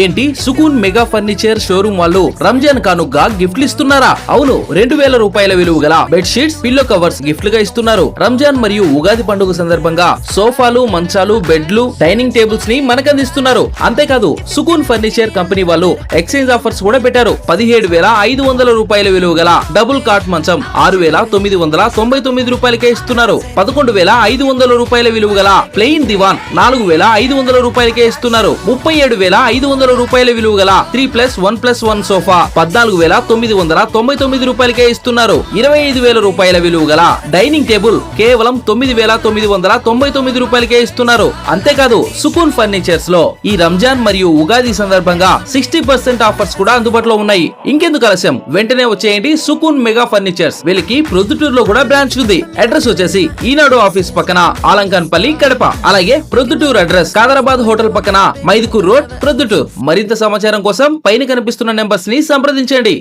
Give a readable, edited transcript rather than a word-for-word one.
ఏంటి సుకూన్ mega furniture showroom వాళ్ళు రంజాన్ కానుగ్గా గిఫ్ట్లు ఇస్తున్నారా? అవును, 2000 రూపాయల విలువ గల బెడ్షీట్స్, పిల్లో కవర్స్ గిఫ్ట్ గా ఇస్తున్నారు. రంజాన్ మరియు ఉగాది పండుగ సందర్భంగా సోఫాలు, మంచాలు, బెడ్లు, డైనింగ్ టేబుల్స్ ని మనకందిస్తున్నారు. అంతేకాదు సుకూన్ ఫర్నిచర్ కంపెనీ వాళ్ళు ఎక్స్చేంజ్ ఆఫర్స్ కూడా పెట్టారు. 17,500 రూపాయల విలువ గల డబుల్ కాట్ మంచం 6,999 రూపాయలకే ఇస్తున్నారు. 11,500 రూపాయల విలువ గల ప్లెయిన్ దివాన్ 4,500 రూపాయలకే ఇస్తున్నారు. 37,500 రూపాయల విలువ గల 3+1+1 సోఫా 14,999 రూపాయలకే ఇస్తున్నారు. 25,000 రూపాయల విలువ గల డైనింగ్ టేబుల్ కేవలం 9,999 రూపాయలకే ఇస్తున్నారు. అంతేకాదు సుకూన్ ఫర్నిచర్స్ లో ఈ రంజాన్ మరియు ఉగాది సందర్భంగా 60% ఆఫర్స్ కూడా అందుబాటులో ఉన్నాయి. ఇంకెందుకు ఆలస్యం, వెంటనే వచ్చేయండి సుకూన్ మెగా ఫర్నిచర్స్. వీళ్ళకి ప్రొద్దుటూరు లో కూడా బ్రాంచ్ ఉంది. అడ్రస్ వచ్చేసి ఈనాడు ఆఫీస్ పక్కన ఆలంకాన్పల్లి, కడప. అలాగే ప్రొద్దుటూరు అడ్రస్ కాదరాబాద్ హోటల్ పక్కన మైదుకూర్ రోడ్, ప్రొద్దుటూరు. మరింత సమాచారం కోసం పైన కనిపిస్తున్న నెంబర్స్ ని సంప్రదించండి.